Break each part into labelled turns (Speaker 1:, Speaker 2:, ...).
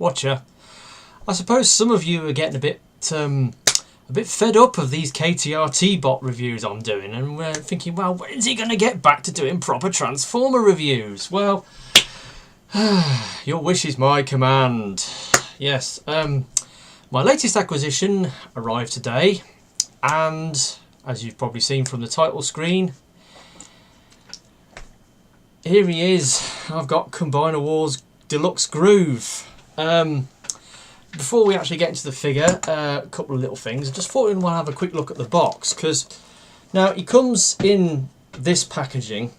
Speaker 1: Watcher. I suppose some of you are getting a bit fed up of these KTRT bot reviews I'm doing, and we're thinking, well, when's he going to get back to doing proper Transformer reviews? Well, your wish is my command. Yes, my latest acquisition arrived today, and as you've probably seen from the title screen, here he is. I've got Combiner Wars Deluxe Groove. Before we actually get into the figure, a couple of little things. I just thought we'd want to have a quick look at the box, because now he comes in this packaging,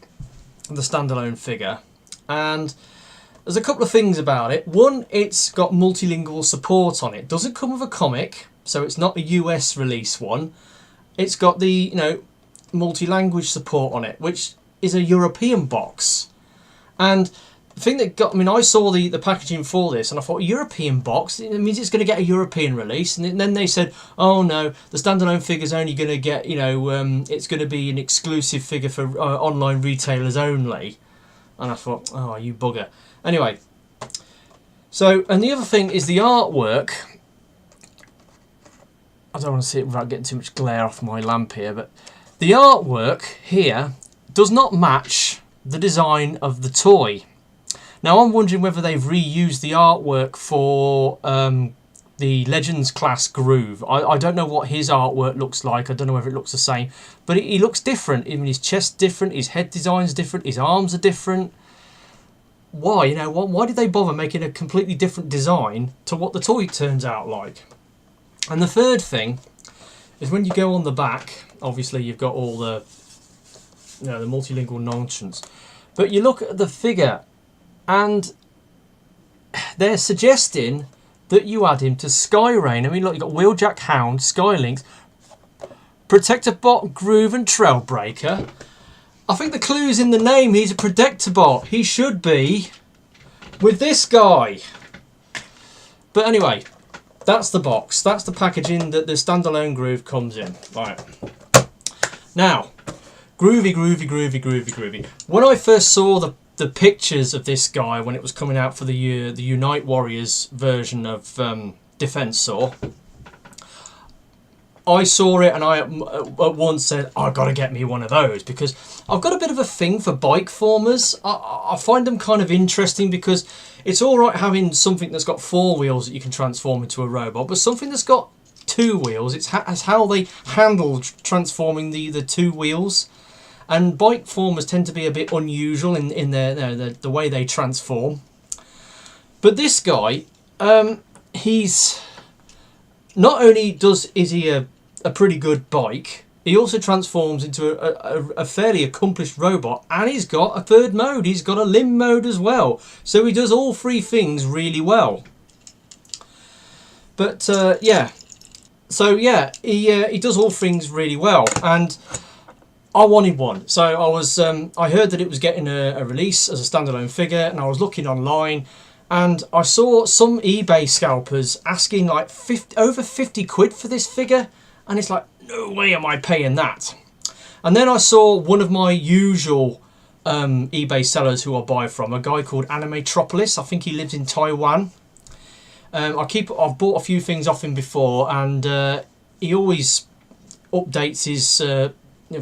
Speaker 1: the standalone figure, and there's a couple of things about it. One, it's got multilingual support on it. It doesn't come with a comic, so it's not a US release one. It's got the, multi-language support on it, which is a European box. And the thing that got, I saw the packaging for this and I thought, a European box? It means it's going to get a European release. And then they said, oh no, the standalone figure's only going to get, it's going to be an exclusive figure for online retailers only. And I thought, oh, you bugger. Anyway, so, and the other thing is the artwork. I don't want to see it without getting too much glare off my lamp here, but the artwork here does not match the design of the toy. Now I'm wondering whether they've reused the artwork for the Legends class Groove. I don't know what his artwork looks like. I don't know whether it looks the same, but he looks different. I mean, his chest's different, his head design's different, his arms are different. Why? Why did they bother making a completely different design to what the toy turns out like? And the third thing is when you go on the back, obviously you've got all the, the multilingual nonsense, but you look at the figure and they're suggesting that you add him to Skyrain. I mean, look, you've got Wheeljack Hound, Skylinks, Protectobot, Groove and Trailbreaker. I think the clue's in the name. He's a Protectobot. He should be with this guy. But anyway, that's the box. That's the packaging that the standalone Groove comes in. Right. Now, groovy, groovy, groovy, groovy, groovy. When I first saw the pictures of this guy when it was coming out for the Unite Warriors version of Defensor, I saw it and I at once said, I've got to get me one of those, because I've got a bit of a thing for bike formers. I find them kind of interesting because it's all right having something that's got 4 wheels that you can transform into a robot, but something that's got 2 wheels, it's how they handle transforming the 2 wheels. And bike formers tend to be a bit unusual in the way they transform. But this guy, he's not only is he a pretty good bike, he also transforms into a fairly accomplished robot, and he's got a third mode. He's got a limb mode as well. So he does all 3 things really well. But yeah, so yeah, he does all things really well, and I wanted one. So I heard that it was getting a release as a standalone figure, and I was looking online, and I saw some eBay scalpers asking like over 50 quid for this figure, and it's like, no way am I paying that. And then I saw one of my usual eBay sellers who I buy from, a guy called Animatropolis. I think he lives in Taiwan. I've bought a few things off him before, and he always updates his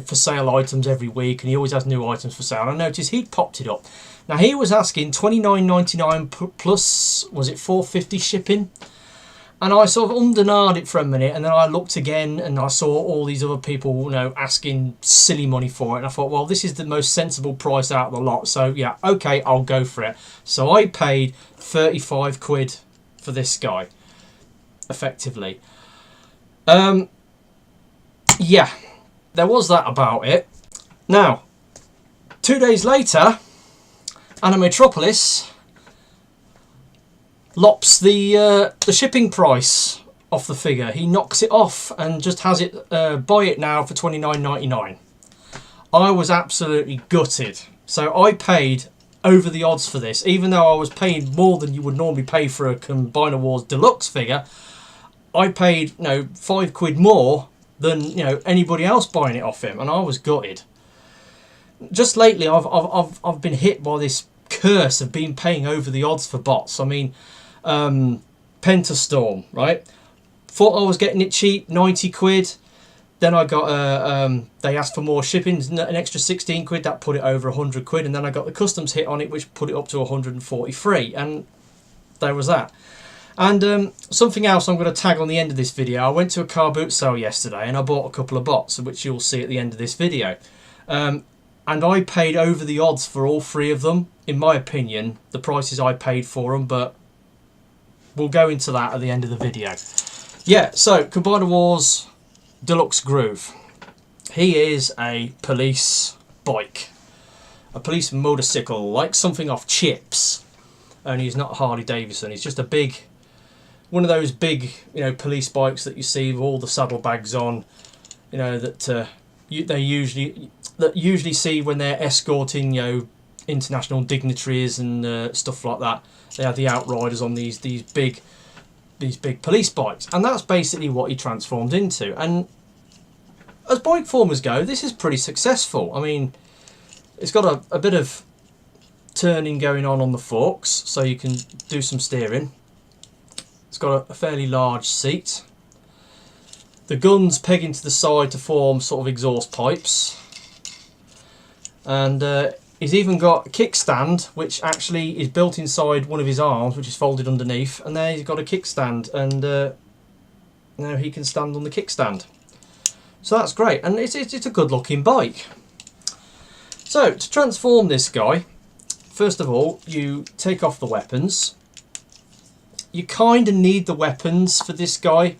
Speaker 1: for sale items every week, and he always has new items for sale. I noticed he'd popped it up. Now he was asking $29.99 plus, was it $4.50 shipping? And I sort of ummed it for a minute, and then I looked again and I saw all these other people, asking silly money for it, and I thought, well, this is the most sensible price out of the lot, so yeah, okay, I'll go for it. So I paid 35 quid for this guy, effectively. Yeah, there was that about it. Now, 2 days later, Animatropolis lops the shipping price off the figure. He knocks it off and just has it, buy it now for $29.99. I was absolutely gutted. So I paid over the odds for this, even though I was paying more than you would normally pay for a Combiner Wars Deluxe figure. I paid 5 quid more than anybody else buying it off him, and I was gutted. Just lately, I've been hit by this curse of paying over the odds for bots. I mean, Pentastorm, right? Thought I was getting it cheap, 90 quid. Then I got they asked for more shipping, an extra 16 quid, that put it over 100 quid, and then I got the customs hit on it, which put it up to 143, and there was that. And something else I'm going to tag on the end of this video. I went to a Carboot sale yesterday and I bought a couple of bots, which you'll see at the end of this video. And I paid over the odds for all three of them, in my opinion, the prices I paid for them, but we'll go into that at the end of the video. Yeah, so Combiner Wars Deluxe Groove. He is a police bike, a police motorcycle, like something off Chips, only he's not Harley Davidson. He's just a big, one of those big, you know, police bikes that you see with all the saddlebags on, you know, that they usually see when they're escorting, you know, international dignitaries and stuff like that. They have the outriders on these big police bikes, and that's basically what he transformed into. And as bike formers go, this is pretty successful. I mean, it's got a bit of turning going on the forks, so you can do some steering. It's got a fairly large seat. The guns peg into the side to form sort of exhaust pipes, and he's even got a kickstand, which actually is built inside one of his arms, which is folded underneath, and there he's got a kickstand, and now he can stand on the kickstand. So that's great, and it's a good looking bike. So to transform this guy, first of all, you take off the weapons. You kind of need the weapons for this guy,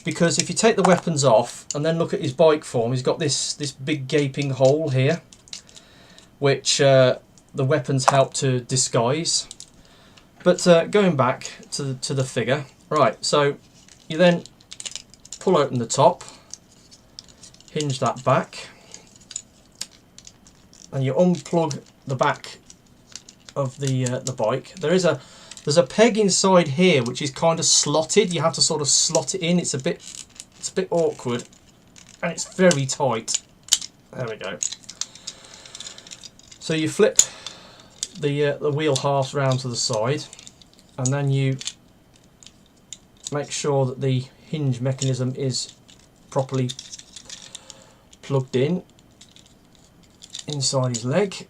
Speaker 1: because if you take the weapons off and then look at his bike form, he's got this big gaping hole here, which the weapons help to disguise. But going back to the figure, right, so you then pull open the top, hinge that back, and you unplug the back of the bike. There's a peg inside here which is kind of slotted. You have to sort of slot it in. It's a bit awkward, and it's very tight. There we go. So you flip the wheel halves round to the side, and then you make sure that the hinge mechanism is properly plugged in inside his leg,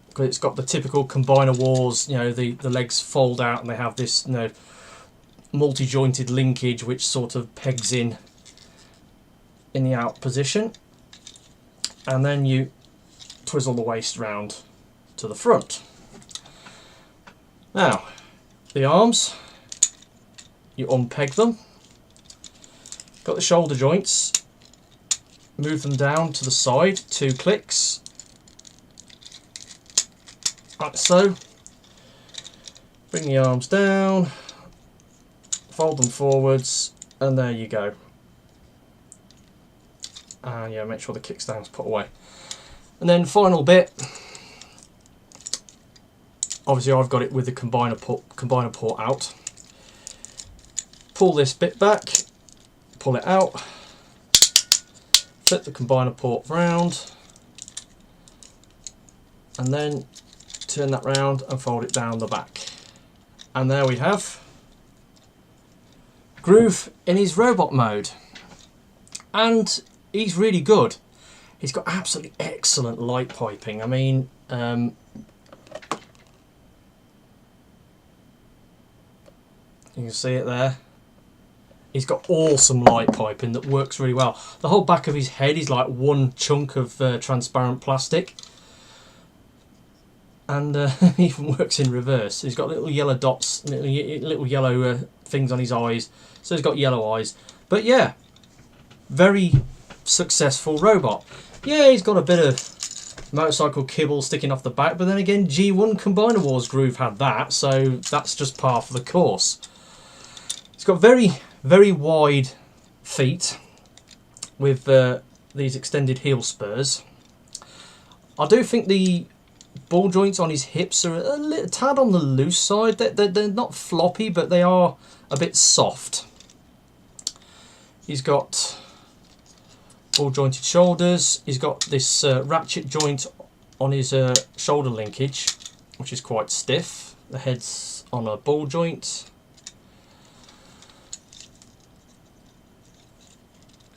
Speaker 1: because it's got the typical Combiner Wars, you know, the legs fold out and they have this, you know, multi-jointed linkage which sort of pegs in the out position, and then you twizzle the waist round to the front. Now the arms, you unpeg them, got the shoulder joints, move them down to the side, 2 clicks, like so. Bring the arms down, fold them forwards, and there you go. And yeah, make sure the kickstand's put away. And then final bit, obviously I've got it with the combiner port out. Pull this bit back, pull it out, flip the combiner port round, and then turn that round and fold it down the back. And there we have Groove in his robot mode. And he's really good. He's got absolutely excellent light piping. I mean, you can see it there. He's got awesome light piping that works really well. The whole back of his head is like one chunk of transparent plastic. And he even works in reverse. He's got little yellow dots, little yellow things on his eyes. So he's got yellow eyes. But yeah, very successful robot. Yeah, he's got a bit of motorcycle kibble sticking off the back, but then again, G1 Combiner Wars Groove had that, so that's just par for the course. It's got very, very wide feet with these extended heel spurs. I do think the ball joints on his hips are a little tad on the loose side. They're not floppy, but they are a bit soft. He's got ball jointed shoulders. He's got this ratchet joint on his shoulder linkage, which is quite stiff. The head's on a ball joint.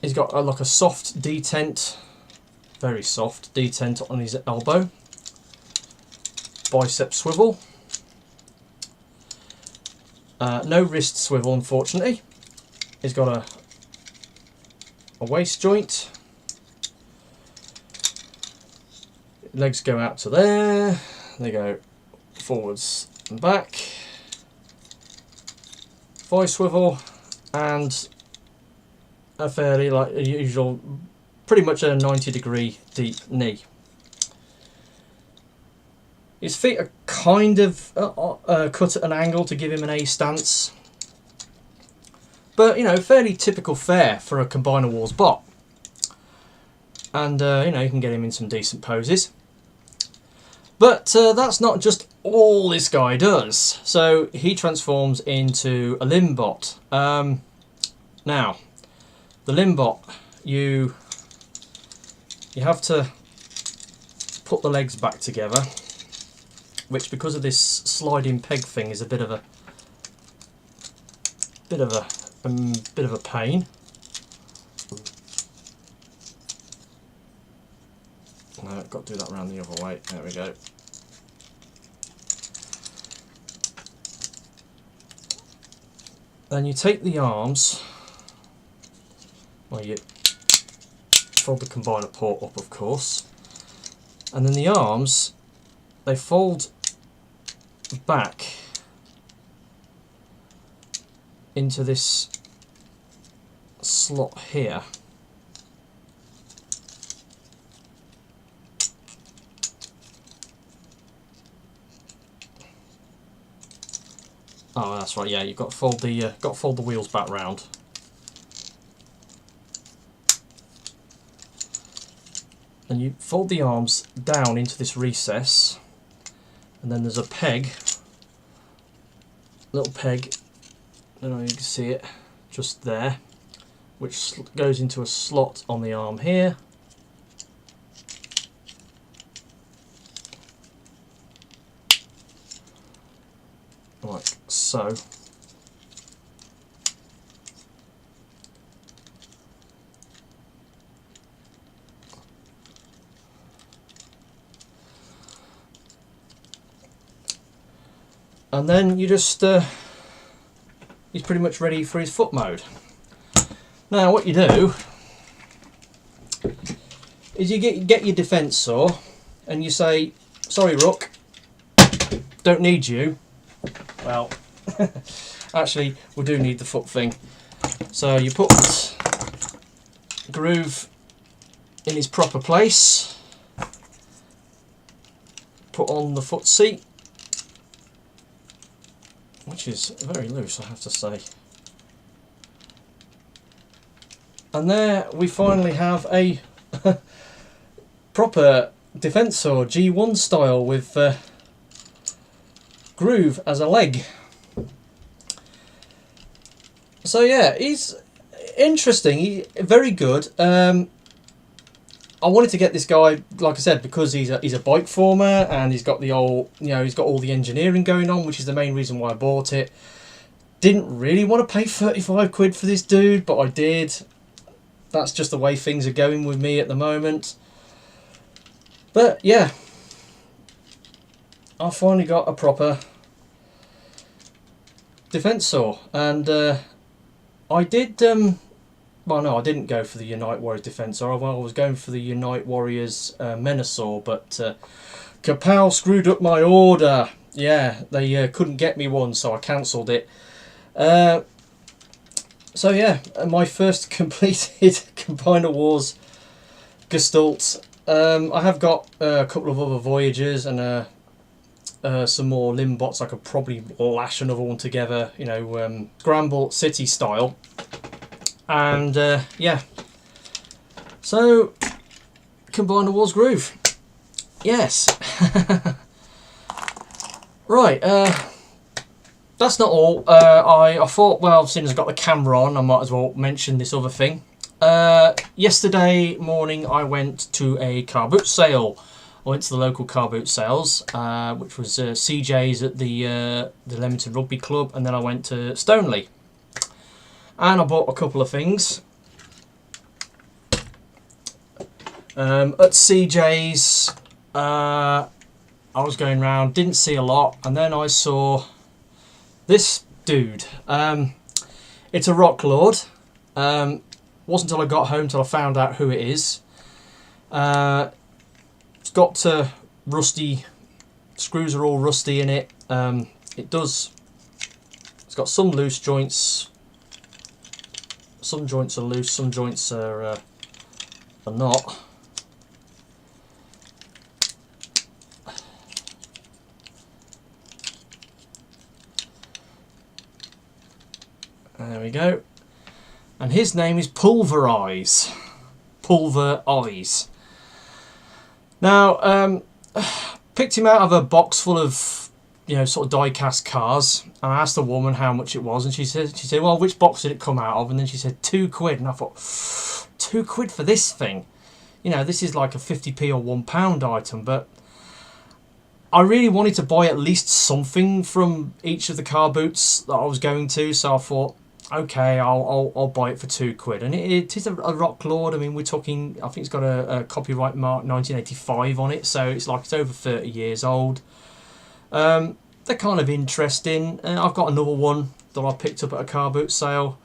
Speaker 1: He's got like a soft detent, very soft detent on his elbow. Bicep swivel. No wrist swivel, unfortunately. He's got a waist joint. Legs go out to there. They go forwards and back. Thigh swivel, and a fairly, like a usual, pretty much a 90-degree deep knee. His feet are kind of cut at an angle to give him an A stance, but you know, fairly typical fare for a Combiner Wars bot. And you know, you can get him in some decent poses. But that's not just all this guy does. So he transforms into a limb bot. Now, the limb bot, you have to put the legs back together, which, because of this sliding peg thing, is a bit of a pain. No, I've got to do that around the other way. There we go. Then you take the arms. Well, you fold the combiner port up, of course, and then the arms, they fold back into this slot here. Oh, that's right. Yeah, you've got to fold the wheels back round. And you fold the arms down into this recess, and then there's a peg, little peg. I don't know if you can see it, just there, which goes into a slot on the arm here. Like so. And then you just, he's pretty much ready for his foot mode. Now what you do is you get your defence saw and you say, sorry Rook, don't need you. Well, actually we do need the foot thing. So you put groove in his proper place, put on the foot seat, which is very loose, I have to say. And there we finally have a proper defence saw, G1 style, with groove as a leg. So yeah, he's interesting, very good. I wanted to get this guy, like I said, because he's a bike former and he's got the old, you know, he's got all the engineering going on, which is the main reason why I bought it. Didn't really want to pay 35 quid for this dude, but I did. That's just the way things are going with me at the moment. But yeah, I finally got a proper defence saw, and I did. Well, no, I didn't go for the Unite Warriors defence saw. I was going for the Unite Warriors Menasaur, but Kapow screwed up my order. Yeah, they couldn't get me one, so I cancelled it. So yeah, my first completed Combiner Wars Gestalt. I have got a couple of other Voyagers and some more limb bots. I could probably lash another one together, you know, Scramble City style. And yeah, so Combiner Wars groove, yes. Right, that's not all. I thought, well, since I've got the camera on, I might as well mention this other thing. Yesterday morning I went to a Carboot sale. I went to the local car boot sales, which was CJ's at the Leamington Rugby Club, and then I went to Stoneleigh. And I bought a couple of things. At CJ's, I was going round, didn't see a lot, and then I saw this dude. It's a Rock Lord. Wasn't until I got home till I found out who it is. It's got rusty screws are all rusty in it. It's got some loose joints. Some joints are loose, some joints are not. There we go. And his name is Pulverize. Pulver Eyes. Now, picked him out of a box full of, sort of die-cast cars. And I asked the woman how much it was, and she said, well, which box did it come out of? And then she said £2, and I thought, £2 for this thing. This is like a 50p or £1 item, but I really wanted to buy at least something from each of the car boots that I was going to, so I thought, okay, I'll buy it for £2, and it is a Rock Lord. I mean, we're talking, I think it's got a copyright mark 1985 on it, so it's over 30 years old. They're kind of interesting. I've got another one that I picked up at a car boot sale.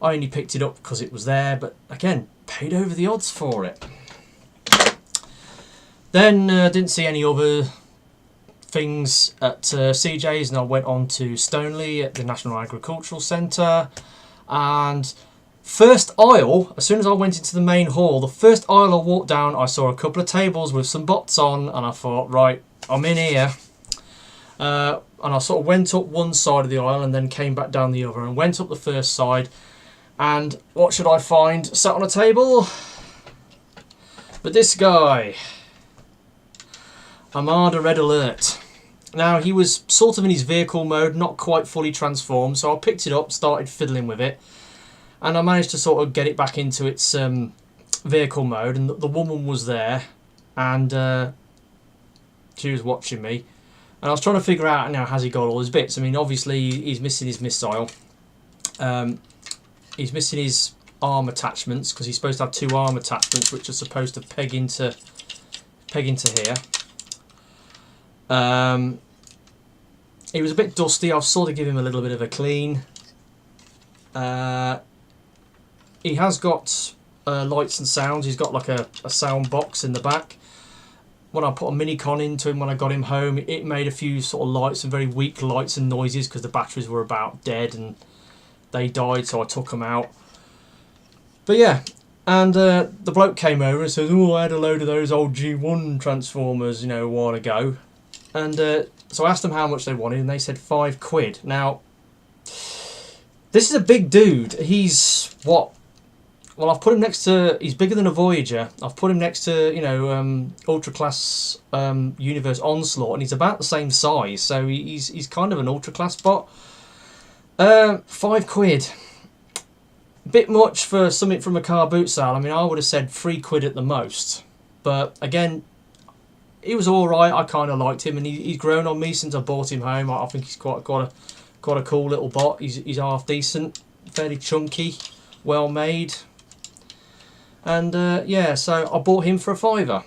Speaker 1: I only picked it up because it was there, but again, paid over the odds for it. Then didn't see any other things at CJ's, and I went on to Stoneleigh at the National Agricultural Centre, and first aisle, as soon as I went into the main hall, the first aisle I walked down, I saw a couple of tables with some bots on, and I thought, right, I'm in here. And I sort of went up one side of the aisle and then came back down the other, and went up the first side, and what should I find sat on a table but this guy, Armada Red Alert. Now, he was sort of in his vehicle mode, not quite fully transformed, so I picked it up, started fiddling with it, and I managed to sort of get it back into its vehicle mode, and the woman was there, and she was watching me, and I was trying to figure out, now, has he got all his bits? I mean, obviously, he's missing his missile, he's missing his arm attachments, because he's supposed to have 2 arm attachments, which are supposed to peg into here. He was a bit dusty. I've sort of given him a little bit of a clean. He has got lights and sounds. He's got like a sound box in the back. When I put a Minicon into him when I got him home, it made a few sort of lights, and very weak lights and noises, because the batteries were about dead and they died, so I took them out. But yeah, and the bloke came over and says, oh, I had a load of those old G1 transformers, a while ago. And so I asked them how much they wanted, and they said £5. Now, this is a big dude. He's what? Well, I've put him next to. He's bigger than a Voyager. I've put him next to Ultra Class Universe Onslaught, and he's about the same size. So he's kind of an Ultra Class bot. £5. Bit much for something from a car boot sale. I mean, I would have said £3 at the most. But again, he was all right. I kind of liked him, and he's grown on me since I bought him home. I think he's quite a cool little bot. He's half decent, fairly chunky, well made, and yeah. So I bought him for a £5,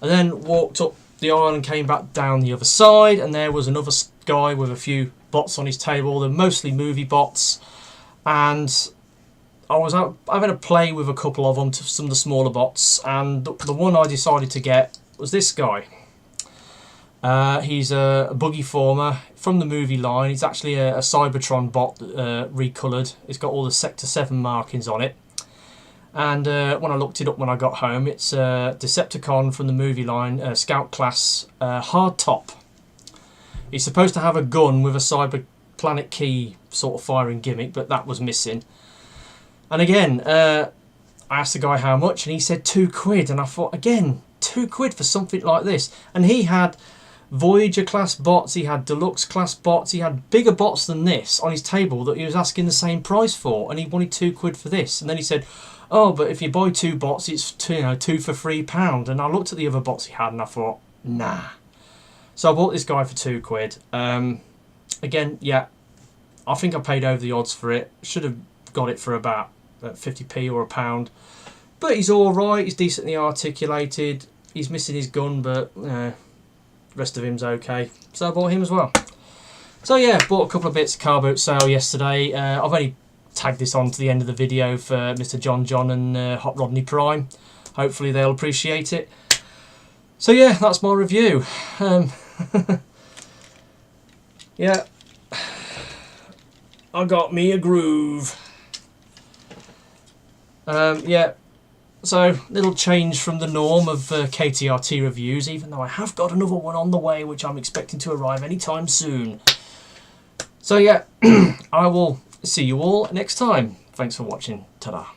Speaker 1: and then walked up the aisle and came back down the other side, and there was another guy with a few bots on his table. They're mostly movie bots, and I was out having a play with a couple of them, to some of the smaller bots, and the one I decided to get was this guy. He's a buggy former from the movie line. He's actually a Cybertron bot recoloured. It's got all the Sector 7 markings on it. And when I looked it up when I got home, it's a Decepticon from the movie line, Scout Class hardtop. He's supposed to have a gun with a Cyber Planet key sort of firing gimmick, but that was missing. And again, I asked the guy how much, and he said £2. And I thought, again, £2 for something like this. And he had Voyager class bots, he had Deluxe class bots, he had bigger bots than this on his table that he was asking the same price for, and he wanted £2 for this. And then he said, oh, but if you buy 2 bots, it's two, two for £3. And I looked at the other bots he had and I thought, nah. So I bought this guy for £2. Again, yeah, I think I paid over the odds for it. Should have got it for about 50p or £1. But he's all right. He's decently articulated. He's missing his gun, but the rest of him's okay. So I bought him as well. So yeah, bought a couple of bits of Carboot sale yesterday. I've only tagged this on to the end of the video for Mr. John and Hot Rodney Prime. Hopefully they'll appreciate it. So yeah, that's my review. Yeah, I got me a groove. Yeah, so little change from the norm of KTRT reviews, even though I have got another one on the way which I'm expecting to arrive anytime soon. So yeah, I will see you all next time. Thanks for watching. Ta-da.